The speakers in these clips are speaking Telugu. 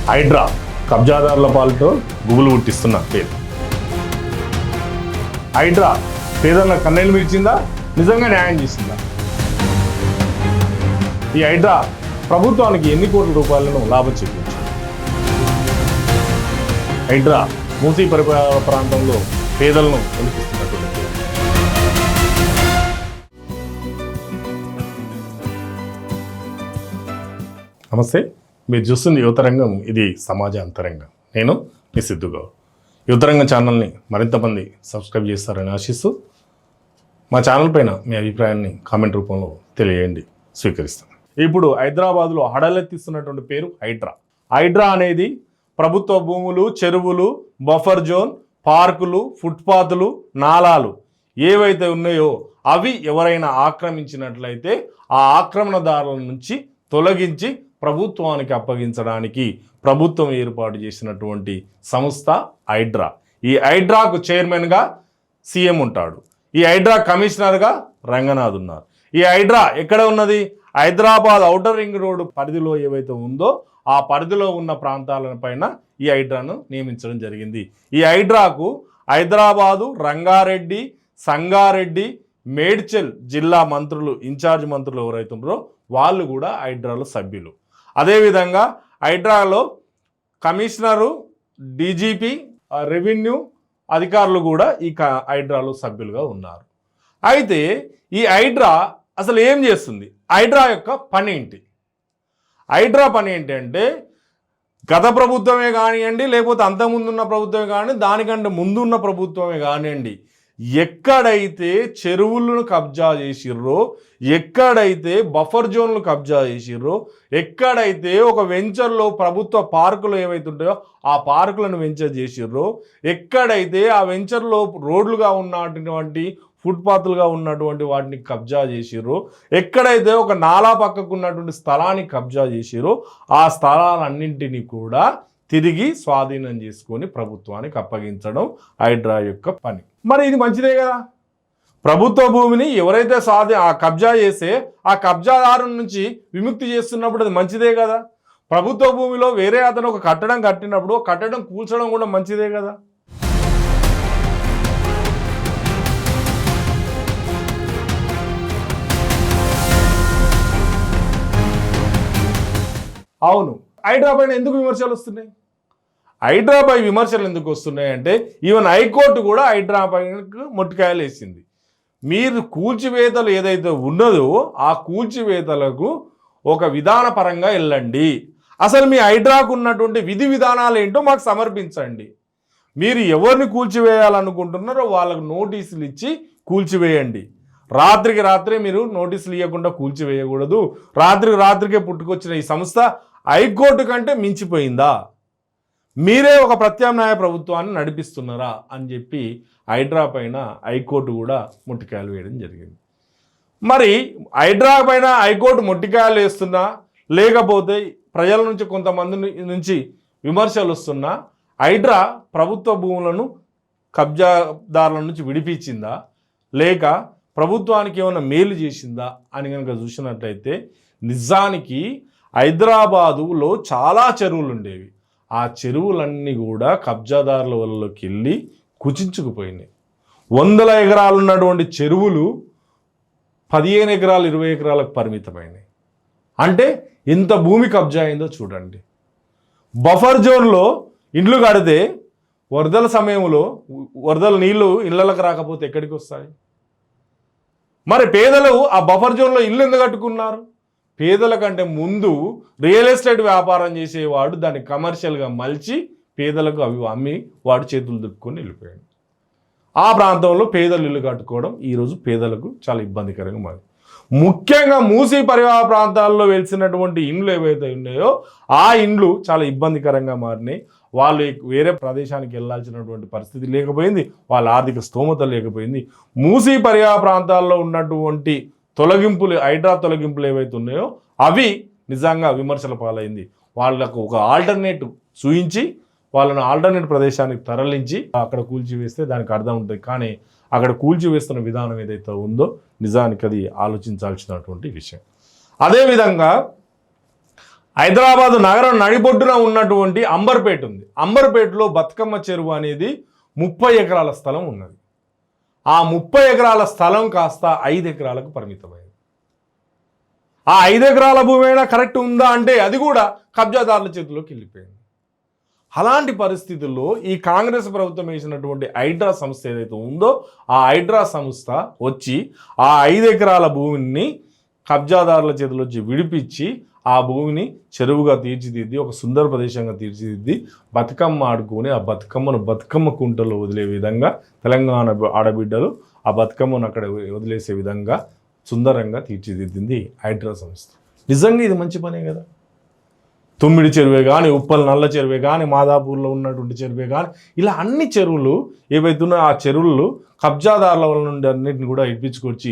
హైడ్రా కబ్జాదారుల పాలతో గుబులు పుట్టిస్తున్న పేరు. హైడ్రా పేదల కన్నెలు మిర్చిందా, నిజంగా న్యాయం చేసిందా? ఈ హైడ్రా ప్రభుత్వానికి ఎన్ని కోట్ల రూపాయలను లాభం చేకూర్చింది? హైడ్రా మూసీ పరిపాలన ప్రాంతంలో పేదలను వెలిపిస్తున్నటువంటి పేరు. నమస్తే, మీరు చూస్తుంది యువతరంగం. ఇది సమాజ అంతరంగం. నేను మీ సిద్ధుగౌడ్. యువతరంగం ఛానల్ని మరింత మంది సబ్స్క్రైబ్ చేస్తారని ఆశిస్తూ మా ఛానల్ పైన మీ అభిప్రాయాన్ని కామెంట్ రూపంలో తెలియజేయండి, స్వీకరిస్తాను. ఇప్పుడు హైదరాబాద్లో హడలెత్తిస్తున్నటువంటి పేరు హైడ్రా. హైడ్రా అనేది ప్రభుత్వ భూములు, చెరువులు, బఫర్ జోన్, పార్కులు, ఫుట్పాత్లు, నాలాలు ఏవైతే ఉన్నాయో అవి ఎవరైనా ఆక్రమించినట్లయితే ఆ ఆక్రమణదారుల నుంచి తొలగించి ప్రభుత్వానికి అప్పగించడానికి ప్రభుత్వం ఏర్పాటు చేసినటువంటి సంస్థ హైడ్రా. ఈ హైడ్రాకు చైర్మన్గా సీఎం ఉంటాడు. ఈ హైడ్రా కమిషనర్గా రంగనాథ్ ఉన్నారు. ఈ హైడ్రా ఎక్కడ ఉన్నది? హైదరాబాద్ ఔటర్ రింగ్ రోడ్డు పరిధిలో ఏవైతే ఉందో ఆ పరిధిలో ఉన్న ప్రాంతాల పైన ఈ హైడ్రాను నియమించడం జరిగింది. ఈ హైడ్రాకు హైదరాబాదు, రంగారెడ్డి, సంగారెడ్డి, మేడ్చల్ జిల్లా మంత్రులు, ఇన్ఛార్జ్ మంత్రులు ఎవరైతే ఉన్నారో వాళ్ళు కూడా హైడ్రాలో సభ్యులు. అదేవిధంగా హైడ్రాలో కమిషనరు, డీజీపీ, రెవెన్యూ అధికారులు కూడా ఈ హైడ్రాలో సభ్యులుగా ఉన్నారు. అయితే ఈ హైడ్రా అసలు ఏం చేస్తుంది? హైడ్రా యొక్క పని ఏంటి? హైడ్రా పని ఏంటి అంటే గత ప్రభుత్వమే కానివ్వండి, లేకపోతే అంతకుముందున్న ప్రభుత్వమే కానీ, దానికంటే ముందున్న ప్రభుత్వమే కానివ్వండి, ఎక్కడైతే చెరువులను కబ్జా చేసిర్రో, ఎక్కడైతే బఫర్ జోన్లు కబ్జా చేసిర్రో, ఎక్కడైతే ఒక వెంచర్లో ప్రభుత్వ పార్కులు ఏవైతే ఉంటాయో ఆ పార్కులను వెంచర్ చేసిర్రో, ఎక్కడైతే ఆ వెంచర్లో రోడ్లుగా ఉన్నటువంటి ఫుట్పాత్లుగా ఉన్నటువంటి వాటిని కబ్జా చేసిర్రో, ఎక్కడైతే ఒక నాలా పక్కకు ఉన్నటువంటి స్థలాన్ని కబ్జా చేసిర్రో ఆ స్థలాలన్నింటినీ కూడా తిరిగి స్వాధీనం చేసుకొని ప్రభుత్వానికి అప్పగించడం హైడ్రా యొక్క పని. మరి ఇది మంచిదే కదా? ప్రభుత్వ భూమిని ఎవరైతే కబ్జా చేస్తే ఆ కబ్జాదారు నుంచి విముక్తి చేస్తున్నప్పుడు అది మంచిదే కదా? ప్రభుత్వ భూమిలో వేరే అతను ఒక కట్టడం కట్టినప్పుడు కట్టడం కూల్చడం కూడా మంచిదే కదా? అవును, హైడ్రా పైన ఎందుకు విమర్శలు వస్తున్నాయి? హైడ్రా పై విమర్శలు ఎందుకు వస్తున్నాయి అంటే ఈవెన్ హైకోర్టు కూడా హైడ్రా పైన మొట్టికాయలు వేసింది. మీరు కూల్చివేతలు ఏదైతే ఉన్నదో ఆ కూల్చివేతలకు ఒక విధానపరంగా వెళ్ళండి. అసలు మీ హైడ్రాకు ఉన్నటువంటి విధి విధానాలు ఏంటో మాకు సమర్పించండి. మీరు ఎవరిని కూల్చివేయాలనుకుంటున్నారో వాళ్ళకు నోటీసులు ఇచ్చి కూల్చివేయండి. రాత్రికి రాత్రే మీరు నోటీసులు ఇవ్వకుండా కూల్చివేయకూడదు. రాత్రికే పుట్టుకొచ్చిన ఈ సంస్థ హైకోర్టు కంటే మించిపోయిందా? మీరే ఒక ప్రత్యామ్నాయ ప్రభుత్వాన్ని నడిపిస్తున్నారా అని చెప్పి హైడ్రా పైన హైకోర్టు కూడా మొట్టికాయలు వేయడం జరిగింది. మరి హైడ్రా పైన హైకోర్టు మొట్టికాయలు వేస్తున్నా, లేకపోతే ప్రజల నుంచి కొంతమంది నుంచి విమర్శలు వస్తున్నా హైడ్రా ప్రభుత్వ భూములను కబ్జాదారుల నుంచి విడిపించిందా, లేక ప్రభుత్వానికి ఏమైనా మేలు చేసిందా అని కనుక చూసినట్లయితే నిజానికి హైదరాబాదులో చాలా చెరువులు ఉండేవి. ఆ చెరువులన్నీ కూడా కబ్జాదారుల వల్లకి వెళ్ళి కుచించుకుపోయినాయి. 100 ఎకరాలు ఉన్నటువంటి చెరువులు 15 ఎకరాలు 20 ఎకరాలకు పరిమితమైనాయి. అంటే ఎంత భూమి కబ్జా అయిందో చూడండి. బఫర్ జోన్లో ఇండ్లు కడితే వరదల సమయంలో వరదల నీళ్లు ఇళ్లకు రాకపోతే ఎక్కడికి వస్తాయి? మరి పేదలు ఆ బఫర్ జోన్లో ఇల్లు ఎందుకు కట్టుకున్నారు? పేదల కంటే ముందు రియల్ ఎస్టేట్ వ్యాపారం చేసేవాడు దాన్ని కమర్షియల్గా మలిచి పేదలకు అవి అమ్మి వాడు చేతులు దుక్కుని వెళ్ళిపోయాడు. ఆ ప్రాంతంలో పేదలు ఇల్లు కట్టుకోవడం ఈరోజు పేదలకు చాలా ఇబ్బందికరంగా మారింది. ముఖ్యంగా మూసీ పరివాహ ప్రాంతాల్లో వెలిసినటువంటి ఇండ్లు ఏవైతే ఉన్నాయో ఆ ఇండ్లు చాలా ఇబ్బందికరంగా మారినాయి. వాళ్ళు వేరే ప్రదేశానికి వెళ్ళాల్సినటువంటి పరిస్థితి లేకపోయింది, వాళ్ళ ఆర్థిక స్తోమత లేకపోయింది. మూసీ పరివాహ ప్రాంతాల్లో ఉన్నటువంటి తొలగింపులు, హైడ్రా తొలగింపులు ఏవైతే ఉన్నాయో అవి నిజంగా విమర్శల పాలైంది. వాళ్ళకు ఒక ఆల్టర్నేటివ్ చూయించి వాళ్ళను ఆల్టర్నేట్ ప్రదేశానికి తరలించి అక్కడ కూల్చివేస్తే దానికి అర్థం ఉంటుంది. కానీ అక్కడ కూల్చివేస్తున్న విధానం ఏదైతే ఉందో నిజానికి అది ఆలోచించాల్సినటువంటి విషయం. అదేవిధంగా హైదరాబాద్ నగరం నడిబొడ్డున ఉన్నటువంటి అంబర్పేట ఉంది. అంబర్పేటలో బతుకమ్మ చెరువు అనేది 30 ఎకరాల స్థలం ఉన్నది. ఆ 30 ఎకరాల స్థలం కాస్త 5 ఎకరాలకు పరిమితమైంది. ఆ 5 ఎకరాల భూమి అయినా కరెక్ట్ ఉందా అంటే అది కూడా కబ్జాదారుల చేతిలోకి వెళ్ళిపోయింది. అలాంటి పరిస్థితుల్లో ఈ కాంగ్రెస్ ప్రభుత్వం వేసినటువంటి హైడ్రా సంస్థ ఏదైతే ఉందో ఆ హైడ్రా సంస్థ వచ్చి ఆ 5 ఎకరాల భూమిని కబ్జాదారుల చేతిలోంచి విడిపించి ఆ భూమిని చెరువుగా తీర్చిదిద్ది ఒక సుందర ప్రదేశంగా తీర్చిదిద్ది బతుకమ్మ ఆడుకొని ఆ బతుకమ్మను బతుకమ్మ కుంటలో వదిలే విధంగా తెలంగాణ ఆడబిడ్డలు ఆ బతుకమ్మను అక్కడ వదిలేసే విధంగా సుందరంగా తీర్చిదిద్దింది హైడ్రా సంస్థ. నిజంగా ఇది మంచి పనే కదా. తుమ్మిడి చెరువే కానీ, ఉప్పల్ నల్ల చెరువే కానీ, మాదాపూర్లో ఉన్నటువంటి చెరువే కానీ, ఇలా అన్ని చెరువులు ఏవైతే ఉన్నాయో ఆ చెరువులు కబ్జాదారుల వల్ల నుండి అన్నింటిని కూడా ఇప్పించుకొచ్చి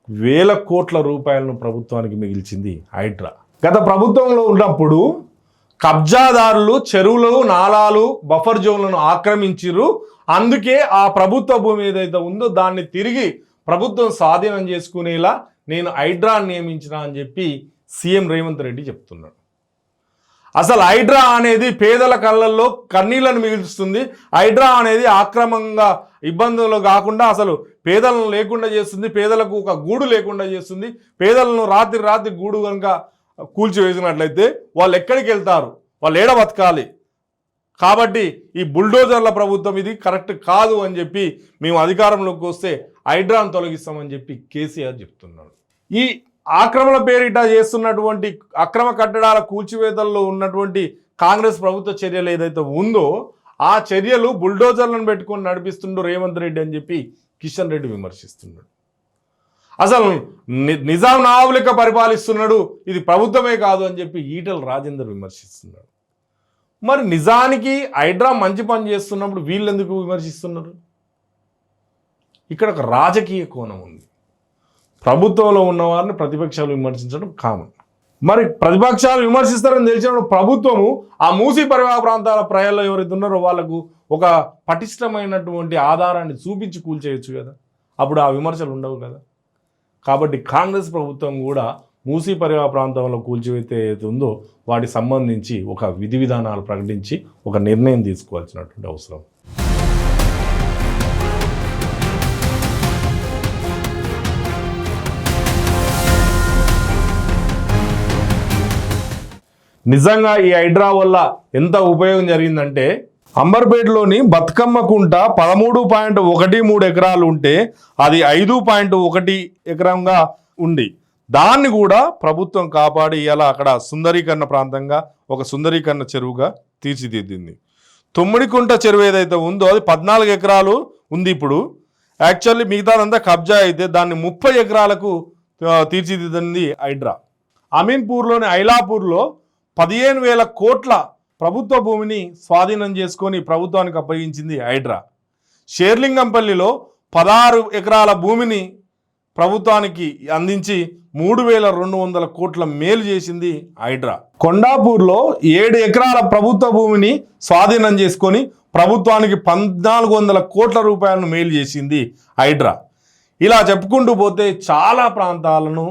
వేల కోట్ల రూపాయలను ప్రభుత్వానికి మిగిల్చింది హైడ్రా. గత ప్రభుత్వంలో ఉన్నప్పుడు కబ్జాదారులు చెరువులు, నాలాలు, బఫర్ జోన్లను ఆక్రమించిర్రు. అందుకే ఆ ప్రభుత్వ భూమి ఏదైతే ఉందో దాన్ని తిరిగి ప్రభుత్వం స్వాధీనం చేసుకునేలా నేను హైడ్రా నియమించిన అని చెప్పి సీఎం రేవంత్ రెడ్డి చెప్తున్నాడు. అసలు హైడ్రా అనేది పేదల కళ్ళల్లో కన్నీళ్లను మిగులుస్తుంది. హైడ్రా అనేది ఆక్రమంగా ఇబ్బందులు కాకుండా అసలు పేదలను లేకుండా చేస్తుంది, పేదలకు ఒక గూడు లేకుండా చేస్తుంది. పేదలను రాత్రి గూడు కనుక కూల్చివేసినట్లయితే వాళ్ళు ఎక్కడికి వెళ్తారు, వాళ్ళు ఏడ బతకాలి? కాబట్టి ఈ బుల్డోజర్ల ప్రభుత్వం ఇది కరెక్ట్ కాదు అని చెప్పి మేము అధికారంలోకి వస్తే హైడ్రాను తొలగిస్తామని చెప్పి కేసీఆర్ చెప్తున్నాడు. ఈ ఆక్రమణ పేరిట చేస్తున్నటువంటి అక్రమ కట్టడాల కూల్చివేతల్లో ఉన్నటువంటి కాంగ్రెస్ ప్రభుత్వ చర్యలు ఏదైతే ఉందో ఆ చర్యలు బుల్డోజర్లను పెట్టుకొని నడిపిస్తుండో రేవంత్ రెడ్డి అని చెప్పి కిషన్ రెడ్డి విమర్శిస్తున్నాడు. అసలు నిజాం నవాబులెక్క పరిపాలిస్తున్నాడు, ఇది ప్రభుత్వమే కాదు అని చెప్పి ఈటెల రాజేందర్ విమర్శిస్తున్నాడు. మరి నిజానికి హైడ్రా మంచి పని చేస్తున్నప్పుడు వీళ్ళు ఎందుకు విమర్శిస్తున్నారు? ఇక్కడ ఒక రాజకీయ కోణం ఉంది. ప్రభుత్వంలో ఉన్నవారిని ప్రతిపక్షాలు విమర్శించడం కామన్. మరి ప్రతిపక్షాలు విమర్శిస్తారని తెలిసినప్పుడు ప్రభుత్వము ఆ మూసీ పరివాహక ప్రాంతాల ప్రజల్లో ఎవరైతే ఉన్నారో వాళ్ళకు ఒక పటిష్టమైనటువంటి ఆధారాన్ని చూపించి కూల్చేయచ్చు కదా, అప్పుడు ఆ విమర్శలు ఉండవు కదా. కాబట్టి కాంగ్రెస్ ప్రభుత్వం కూడా మూసీ పరివాహక ప్రాంతంలో కూల్చివేత ఏదైతే ఉందో వాటికి సంబంధించి ఒక విధి విధానాలు ప్రకటించి ఒక నిర్ణయం తీసుకోవాల్సినటువంటి అవసరం. నిజంగా ఈ హైడ్రా వల్ల ఎంత ఉపయోగం జరిగిందంటే అంబర్పేటలోని బతుకమ్మ కుంట 13.13 ఎకరాలు ఉంటే అది 5.1 ఎకరంగా ఉంది. దాన్ని కూడా ప్రభుత్వం కాపాడి ఇలా అక్కడ సుందరీకరణ ప్రాంతంగా ఒక సుందరీకరణ చెరువుగా తీర్చిదిద్దింది. తుమ్మిడికుంట చెరువు ఏదైతే ఉందో అది 14 ఎకరాలు ఉంది. ఇప్పుడు యాక్చువల్లీ మిగతాదంతా కబ్జా అయితే దాన్ని 30 ఎకరాలకు తీర్చిదిద్దింది హైడ్రా. అమీన్పూర్లోని ఐలాపూర్లో 15,000 కోట్ల ప్రభుత్వ భూమిని స్వాధీనం చేసుకొని ప్రభుత్వానికి అప్పగించింది హైడ్రా. షేర్లింగంపల్లిలో 16 ఎకరాల భూమిని ప్రభుత్వానికి అందించి 3,200 కోట్ల మేలు చేసింది హైడ్రా. కొండాపూర్లో 7 ఎకరాల ప్రభుత్వ భూమిని స్వాధీనం చేసుకొని ప్రభుత్వానికి 1,400 కోట్ల రూపాయలను మేలు చేసింది హైడ్రా. ఇలా చెప్పుకుంటూ పోతే చాలా ప్రాంతాలను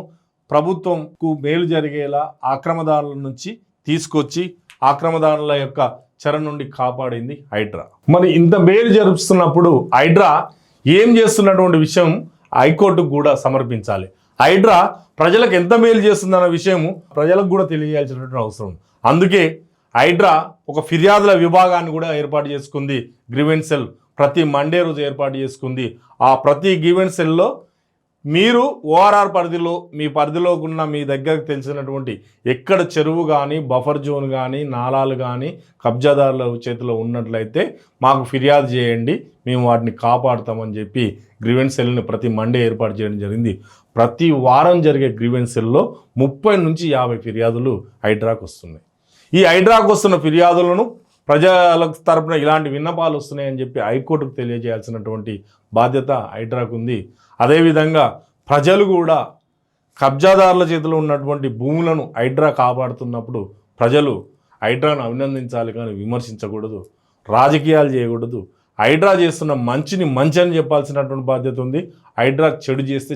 ప్రభుత్వంకు మేలు జరిగేలా ఆక్రమదారుల నుంచి తీసుకొచ్చి ఆక్రమదారుల యొక్క చెర నుండి కాపాడింది హైడ్రా. మరి ఇంత మేలు జరుపుతున్నప్పుడు హైడ్రా ఏం చేస్తున్నటువంటి విషయం హైకోర్టుకు కూడా సమర్పించాలి. హైడ్రా ప్రజలకు ఎంత మేలు చేస్తుందన్న విషయం ప్రజలకు కూడా తెలియజేయాల్సినటువంటి అవసరం. అందుకే హైడ్రా ఒక ఫిర్యాదుల విభాగాన్ని కూడా ఏర్పాటు చేసుకుంది. గ్రీవెన్స్ సెల్ ప్రతి మండే రోజు ఏర్పాటు చేసుకుంది. ఆ ప్రతి గ్రీవెన్స్ సెల్లో మీరు ఓఆర్ఆర్ పరిధిలో మీ పరిధిలో ఉన్న మీ దగ్గరకు తెలిసినటువంటి ఎక్కడ చెరువు కానీ బఫర్ జోన్ కానీ నాలాలు కానీ కబ్జాదారుల చేతిలో ఉన్నట్లయితే మాకు ఫిర్యాదు చేయండి, మేము వాటిని కాపాడుతామని చెప్పి గ్రీవెన్స్ సెల్ని ప్రతి మండే ఏర్పాటు చేయడం జరిగింది. ప్రతి వారం జరిగే గ్రీవెన్స్ సెల్లో 30 నుంచి 50 ఫిర్యాదులు హైడ్రాకు వస్తున్నాయి. ఈ హైడ్రాకు వస్తున్న ఫిర్యాదులను ప్రజల తరపున ఇలాంటి విన్నపాలు వస్తున్నాయని చెప్పి హైకోర్టుకు తెలియజేయాల్సినటువంటి బాధ్యత హైడ్రాకు ఉంది. అదేవిధంగా ప్రజలు కూడా కబ్జాదారుల చేతిలో ఉన్నటువంటి భూములను హైడ్రా కాపాడుతున్నప్పుడు ప్రజలు హైడ్రాను అభినందించాలి కానీ విమర్శించకూడదు, రాజకీయాలు చేయకూడదు. హైడ్రా చేస్తున్న మంచిని మంచి అని చెప్పాల్సినటువంటి బాధ్యత ఉంది. హైడ్రా చెడు చేస్తే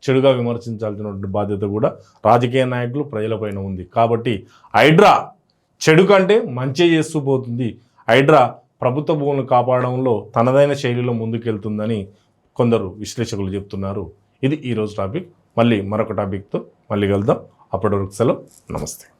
చెడుగా విమర్శించాల్సినటువంటి బాధ్యత కూడా రాజకీయ నాయకులు ప్రజలపైన ఉంది. కాబట్టి హైడ్రా చెడు కంటే మంచి చేస్తూ పోతుంది. హైడ్రా ప్రభుత్వ భూములను కాపాడడంలో తనదైన శైలిలో ముందుకెళ్తుందని కొందరు విశ్లేషకులు చెప్తున్నారు. ఇది ఈరోజు టాపిక్. మళ్ళీ మరొక టాపిక్తో మళ్ళీ కలుద్దాం. అప్పటి వరకు సెలవు. నమస్తే.